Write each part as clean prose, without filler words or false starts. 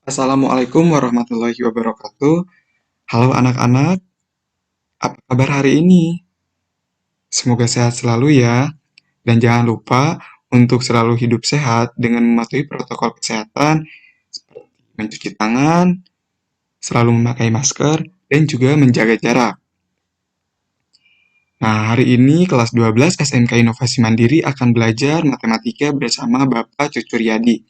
Assalamualaikum warahmatullahi wabarakatuh. Halo anak-anak, apa kabar hari ini? Semoga sehat selalu ya. Dan jangan lupa untuk selalu hidup sehat dengan mematuhi protokol kesehatan seperti mencuci tangan, selalu memakai masker, dan juga menjaga jarak. Nah, hari ini kelas 12 SMK Inovasi Mandiri akan belajar matematika bersama Bapak Cucuryadi.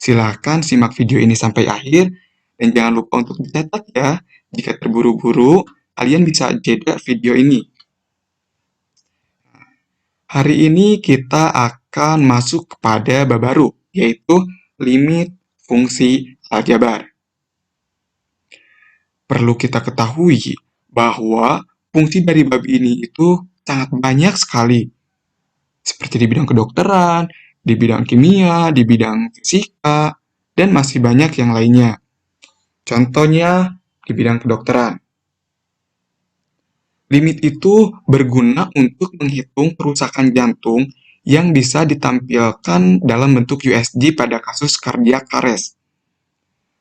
Silahkan simak video ini sampai akhir, dan jangan lupa untuk dicatat ya. Jika terburu-buru, kalian bisa jeda video ini. Hari ini kita akan masuk kepada bab baru, yaitu limit fungsi aljabar. Perlu kita ketahui bahwa fungsi dari bab ini itu sangat banyak sekali, seperti di bidang kedokteran, di bidang kimia, di bidang fisika, dan masih banyak yang lainnya. Contohnya di bidang kedokteran. Limit itu berguna untuk menghitung kerusakan jantung yang bisa ditampilkan dalam bentuk USG pada kasus cardiac arrest.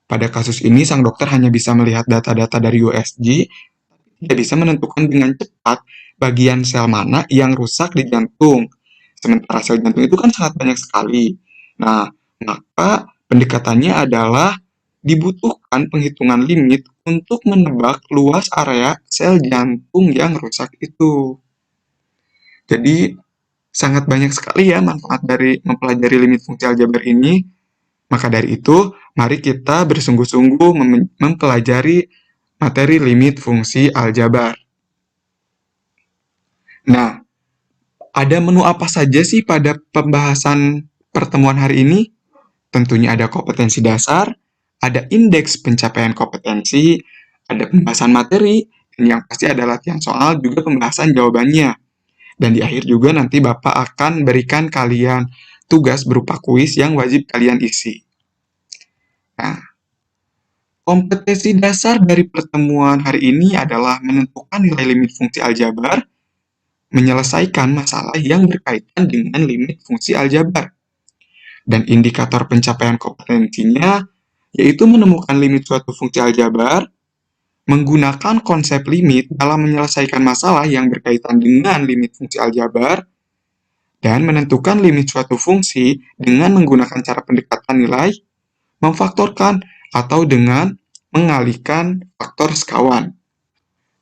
Pada kasus ini, sang dokter hanya bisa melihat data-data dari USG, tidak bisa menentukan dengan cepat bagian sel mana yang rusak di jantung. Sementara sel jantung itu kan sangat banyak sekali. Nah, maka pendekatannya adalah dibutuhkan penghitungan limit untuk menebak luas area sel jantung yang rusak itu. Jadi, sangat banyak sekali ya manfaat dari mempelajari limit fungsi aljabar ini. Maka dari itu, mari kita bersungguh-sungguh mempelajari materi limit fungsi aljabar. Nah, ada menu apa saja sih pada pembahasan pertemuan hari ini? Tentunya ada kompetensi dasar, ada indeks pencapaian kompetensi, ada pembahasan materi, dan yang pasti ada latihan soal, juga pembahasan jawabannya. Dan di akhir juga nanti Bapak akan berikan kalian tugas berupa kuis yang wajib kalian isi. Nah, kompetensi dasar dari pertemuan hari ini adalah menentukan nilai limit fungsi aljabar, menyelesaikan masalah yang berkaitan dengan limit fungsi aljabar. Dan indikator pencapaian kompetensinya yaitu menemukan limit suatu fungsi aljabar, menggunakan konsep limit dalam menyelesaikan masalah yang berkaitan dengan limit fungsi aljabar, dan menentukan limit suatu fungsi dengan menggunakan cara pendekatan nilai, memfaktorkan, atau dengan mengalihkan faktor sekawan.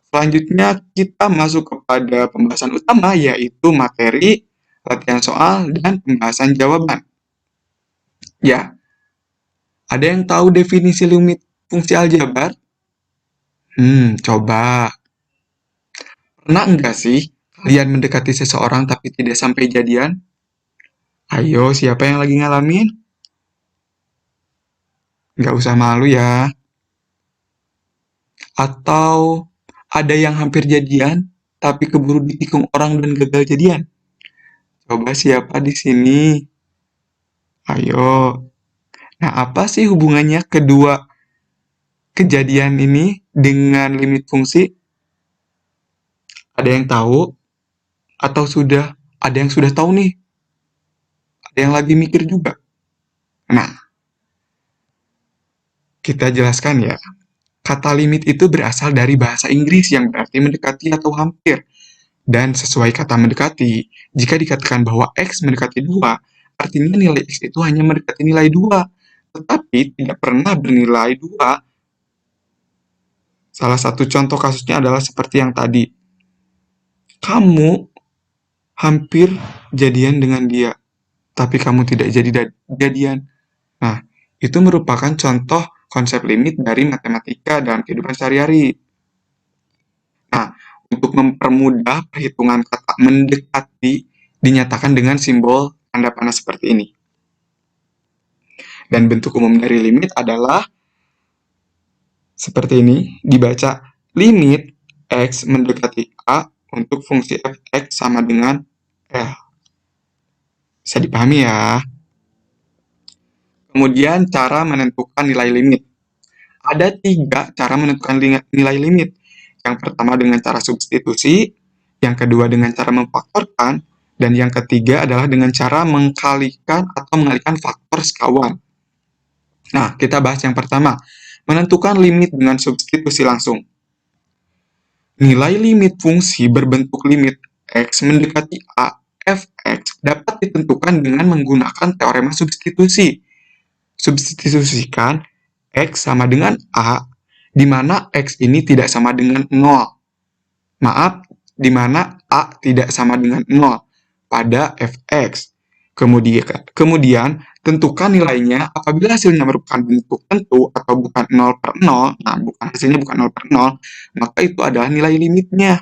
Selanjutnya, kita masuk kepada pembahasan utama, yaitu materi, latihan soal, dan pembahasan jawaban. Ya, ada yang tahu definisi limit fungsi aljabar? Coba. Pernah enggak sih kalian mendekati seseorang tapi tidak sampai jadian? Ayo, siapa yang lagi ngalamin? Nggak usah malu ya. Atau ada yang hampir jadian tapi keburu ditikung orang dan gagal jadian? Coba siapa di sini? Ayo. Nah, apa sih hubungannya kedua kejadian ini dengan limit fungsi? Ada yang tahu? Atau ada yang sudah tahu nih? Ada yang lagi mikir juga? Nah, kita jelaskan ya. Kata limit itu berasal dari bahasa Inggris yang berarti mendekati atau hampir. Dan sesuai kata mendekati, jika dikatakan bahwa X mendekati 2, artinya nilai X itu hanya mendekati nilai 2, tetapi tidak pernah bernilai 2. Salah satu contoh kasusnya adalah seperti yang tadi. Kamu hampir jadian dengan dia, tapi kamu tidak jadi jadian. Nah, itu merupakan contoh konsep limit dari matematika dalam kehidupan sehari-hari. Nah, untuk mempermudah perhitungan kata mendekati dinyatakan dengan simbol tanda panah seperti ini. Dan bentuk umum dari limit adalah seperti ini, dibaca limit X mendekati A untuk fungsi f(x) sama dengan L. Bisa dipahami ya. Kemudian cara menentukan nilai limit. Ada 3 cara menentukan nilai limit. Yang pertama dengan cara substitusi, yang kedua dengan cara memfaktorkan, dan yang ketiga adalah dengan cara mengalihkan faktor sekawan. Nah, kita bahas yang pertama. Menentukan limit dengan substitusi langsung. Nilai limit fungsi berbentuk limit X mendekati A, fx dapat ditentukan dengan menggunakan teorema substitusi. Substitusikan X sama dengan A, di mana X ini tidak sama dengan 0. Maaf, di mana A tidak sama dengan 0 pada fx. Kemudian, tentukan nilainya apabila hasilnya merupakan bentuk tentu atau bukan 0 per 0. Nah, hasilnya bukan 0 per 0, maka itu adalah nilai limitnya.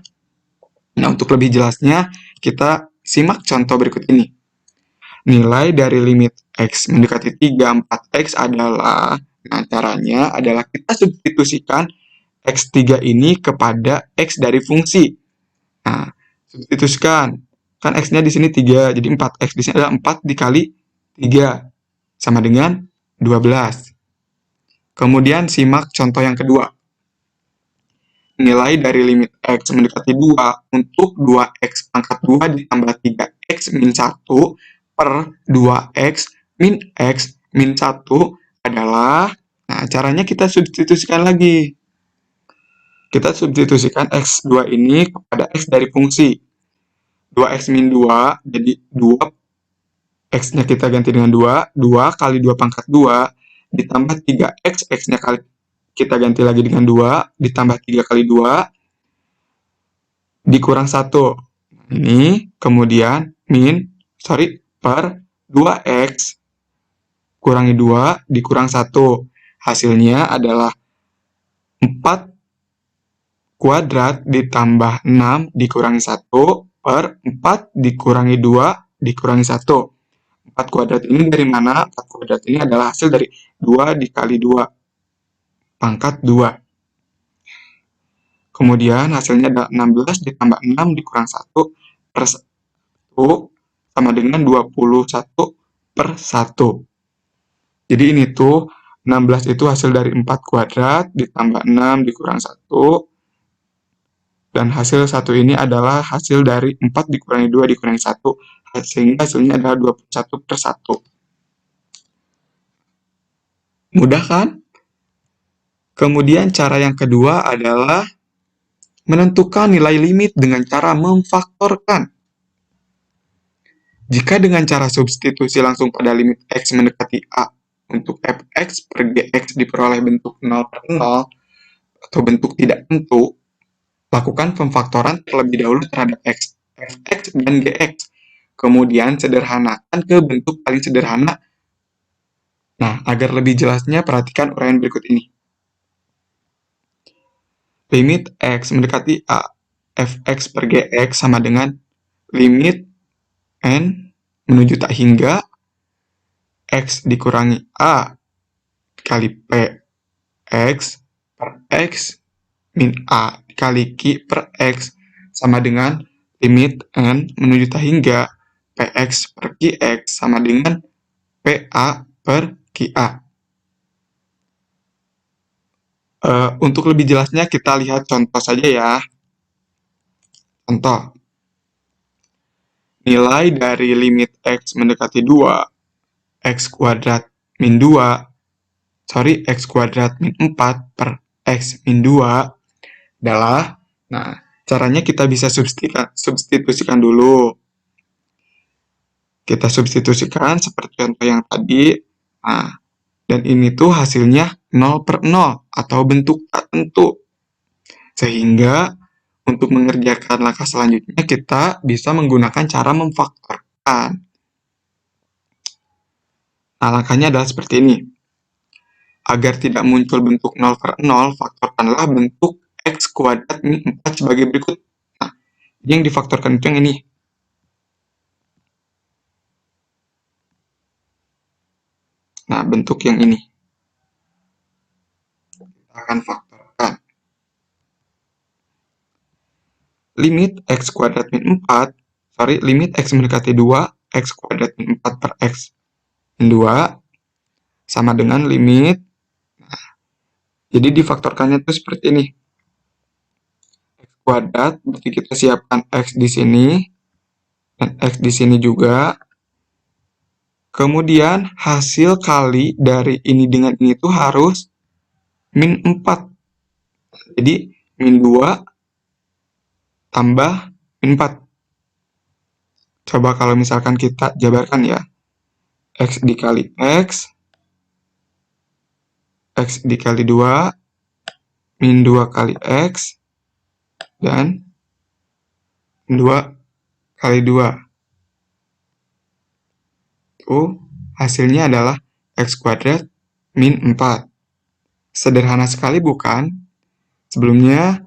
Nah, untuk lebih jelasnya, kita simak contoh berikut ini. Nilai dari limit X mendekati 3, 4X adalah, nah caranya adalah kita substitusikan X3 ini kepada X dari fungsi. Nah, substitusikan. Kan X-nya di sini 3, jadi 4X. Di sini adalah 4 dikali 3, sama dengan 12. Kemudian simak contoh yang kedua. Nilai dari limit X mendekati 2 untuk 2X pangkat 2 ditambah 3X min 1 per 2X min X min 1 adalah, nah caranya kita substitusikan lagi. Kita substitusikan X2 ini kepada X dari fungsi. 2X min 2, jadi 2, X-nya kita ganti dengan 2, 2 kali 2 pangkat 2, ditambah 3X, X-nya kita ganti lagi dengan 2, ditambah 3 kali 2, dikurang 1. Ini kemudian per 2X kurangi 2 dikurang 1. Hasilnya adalah 4 kuadrat ditambah 6 dikurangi 1 per 4 dikurangi 2 dikurangi 1. 4 kuadrat ini dari mana? 4 kuadrat ini adalah hasil dari 2 dikali 2 pangkat 2. Kemudian hasilnya adalah 16 ditambah 6 dikurang 1 per 1 sama dengan 21 per 1. Jadi ini tuh 16 itu hasil dari 4 kuadrat ditambah 6 dikurang 1. Dan hasil 1 ini adalah hasil dari 4 dikurangi 2 dikurangi 1. Sehingga hasilnya adalah 21 per 1. Mudah kan? Kemudian cara yang kedua adalah menentukan nilai limit dengan cara memfaktorkan. Jika dengan cara substitusi langsung pada limit X mendekati A untuk fx per gx diperoleh bentuk 0 per 0 atau bentuk tidak tentu, lakukan pemfaktoran terlebih dahulu terhadap X, fx dan gx. Kemudian sederhanakan ke bentuk paling sederhana. Nah, agar lebih jelasnya perhatikan uraian berikut ini. Limit X mendekati A, fx per gx sama dengan limit N menuju tak hingga X dikurangi A kali P X per X min A dikali Q per X sama dengan limit N menuju tak hingga Px per Qx sama dengan PA per QA. Untuk lebih jelasnya kita lihat contoh saja ya. Contoh. Nilai dari limit X mendekati 2, X kuadrat min 2, X kuadrat min 4 per X min 2 adalah, nah, caranya kita bisa substitusikan dulu. Kita substitusikan seperti contoh yang tadi. Nah, dan ini tuh hasilnya 0 per 0 atau bentuk tak tentu. Sehingga untuk mengerjakan langkah selanjutnya kita bisa menggunakan cara memfaktorkan. Nah, langkahnya adalah seperti ini. Agar tidak muncul bentuk 0 per 0, faktorkanlah bentuk X kuadrat min 4 sebagai berikut. Nah, yang difaktorkan itu yang ini. Nah, bentuk yang ini. Kita akan faktorkan. Limit X kuadrat min 4, limit X mendekati 2, X kuadrat min 4 per X min 2, sama dengan limit. Nah, jadi difaktorkannya itu seperti ini. X kuadrat, berarti kita siapkan X di sini, dan X di sini juga. Kemudian hasil kali dari ini dengan ini tuh harus min 4. Jadi min 2 tambah min 4. Coba kalau misalkan kita jabarkan ya. X dikali X dikali 2, min 2 kali X, dan 2 kali 2. Itu hasilnya adalah X kuadrat min 4. Sederhana sekali bukan? Sebelumnya,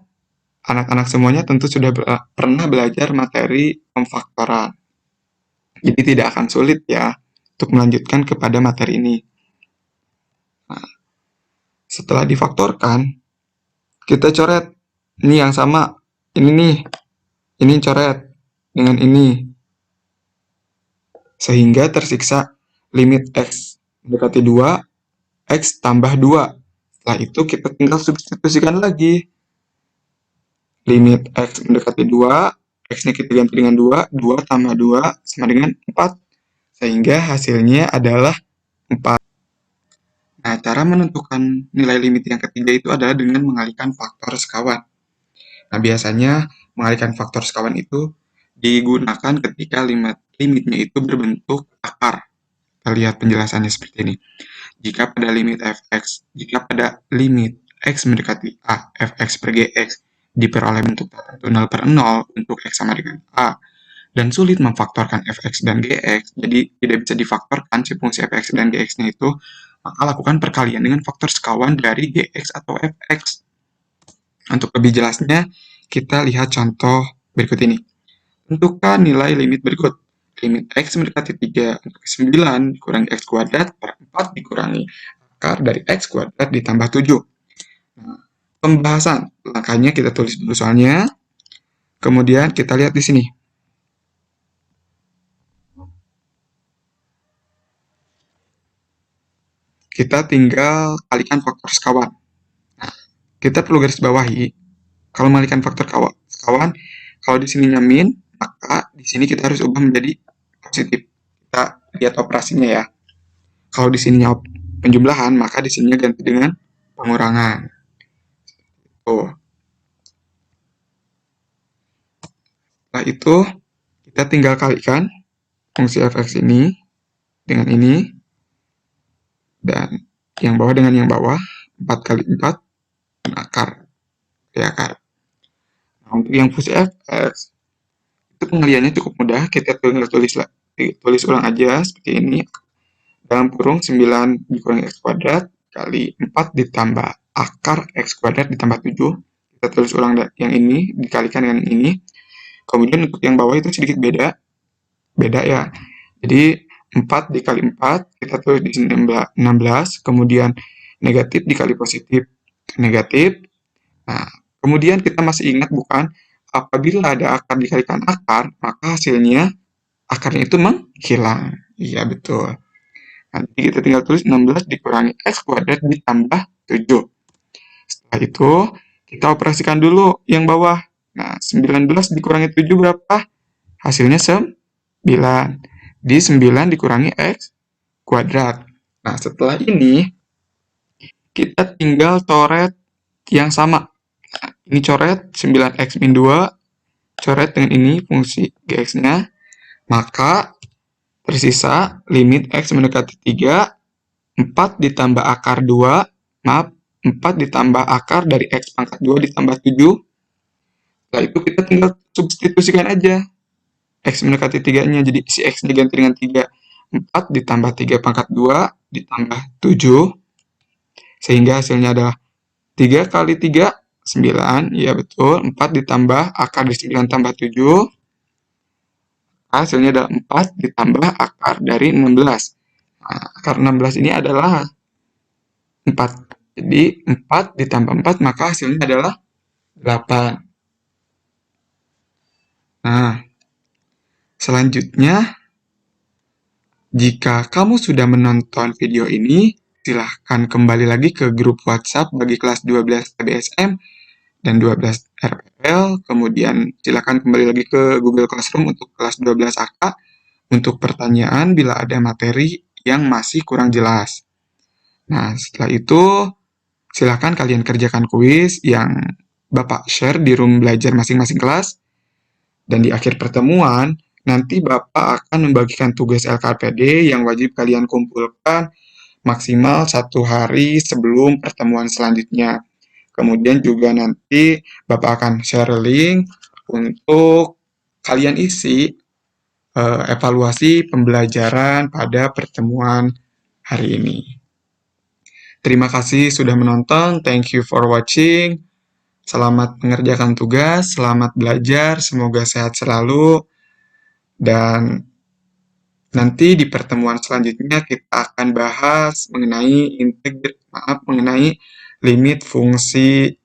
anak-anak semuanya tentu sudah pernah belajar materi pemfaktoran. Jadi tidak akan sulit ya untuk melanjutkan kepada materi ini. Nah, setelah difaktorkan, kita coret. Ini yang sama. Ini nih. Ini coret dengan ini. Sehingga tersiksa limit X mendekati 2, X tambah 2. Setelah itu kita tinggal substitusikan lagi. Limit X mendekati 2, X-nya kita ganti dengan 2, 2 tambah 2 sama dengan 4. Sehingga hasilnya adalah 4. Nah, cara menentukan nilai limit yang ketiga itu adalah dengan mengalihkan faktor sekawan. Nah, biasanya mengalihkan faktor sekawan itu digunakan ketika limitnya itu berbentuk akar. Kita lihat penjelasannya seperti ini. Jika pada limit X mendekati A, fx per Gx diperoleh bentuk tertentu 0 per 0 untuk X sama dengan A, dan sulit memfaktorkan fx dan gx, jadi tidak bisa difaktorkan si fungsi fx dan gx-nya itu, maka lakukan perkalian dengan faktor sekawan dari gx atau fx. Untuk lebih jelasnya, kita lihat contoh berikut ini. Tentukan nilai limit berikut. Limit X mendekati 3 untuk 9 dikurangi X kuadrat per 4 dikurangi akar dari X kuadrat ditambah 7. Nah, pembahasan. Langkahnya kita tulis dulu soalnya. Kemudian kita lihat di sini. Kita tinggal kalikan faktor sekawan. Nah, kita perlu garis bawahi. Kalau mengalihkan faktor sekawan, kalau di sininya min, maka di sini kita harus ubah menjadi positif. Kita lihat operasinya ya. Kalau di sininya penjumlahan, maka di sininya ganti dengan pengurangan. Setelah itu, kita tinggal kalikan fungsi fx ini dengan ini, dan yang bawah dengan yang bawah, 4 kali 4, dan akar. Nah, untuk yang fungsi fx, itu pengaliannya cukup mudah, kita tinggal tulis ulang aja seperti ini. Dalam kurung 9 dikurangi X kuadrat kali 4 ditambah akar X kuadrat ditambah 7. Kita tulis ulang yang ini dikalikan dengan ini. Kemudian untuk yang bawah itu sedikit beda ya. Jadi 4 dikali 4, kita tulis di sini 16, kemudian negatif dikali positif, negatif. Nah, kemudian kita masih ingat bukan, apabila ada akar dikalikan akar, maka hasilnya akarnya itu menghilang. Iya, betul. Nanti kita tinggal tulis 16 dikurangi X kuadrat ditambah 7. Setelah itu, kita operasikan dulu yang bawah. Nah, 19 dikurangi 7 berapa? Hasilnya 9. Di 9 dikurangi X kuadrat. Nah, setelah ini, kita tinggal coret yang sama. Nah, ini coret 9X min 2, coret dengan ini fungsi Gx-nya, maka tersisa limit X mendekati 3, 4 ditambah akar 2, 4 ditambah akar dari X pangkat 2 ditambah 7. Setelah itu kita tinggal substitusikan aja X mendekati 3-nya, jadi si X diganti dengan 3. 4 ditambah 3 pangkat 2 ditambah 7, sehingga hasilnya adalah 3 kali 3, 9, ya betul, 4 ditambah akar dari 9 tambah 7, hasilnya adalah 4 ditambah akar dari 16. Nah, akar 16 ini adalah 4. Jadi 4 ditambah 4, maka hasilnya adalah 8. Nah, selanjutnya, jika kamu sudah menonton video ini, silahkan kembali lagi ke grup WhatsApp bagi kelas 12 TBSM dan 12 RPL, kemudian silahkan kembali lagi ke Google Classroom untuk kelas 12 AK, untuk pertanyaan bila ada materi yang masih kurang jelas. Nah, setelah itu silakan kalian kerjakan kuis yang Bapak share di room belajar masing-masing kelas. Dan di akhir pertemuan, nanti Bapak akan membagikan tugas LKPD yang wajib kalian kumpulkan maksimal 1 hari sebelum pertemuan selanjutnya. Kemudian juga nanti Bapak akan share link untuk kalian isi evaluasi pembelajaran pada pertemuan hari ini. Terima kasih sudah menonton. Thank you for watching. Selamat mengerjakan tugas, selamat belajar, semoga sehat selalu. Dan nanti di pertemuan selanjutnya kita akan bahas mengenai limit fungsi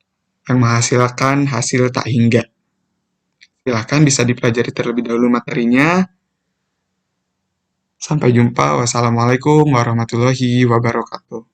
yang menghasilkan hasil tak hingga. Silakan bisa dipelajari terlebih dahulu materinya. Sampai jumpa. Wassalamualaikum warahmatullahi wabarakatuh.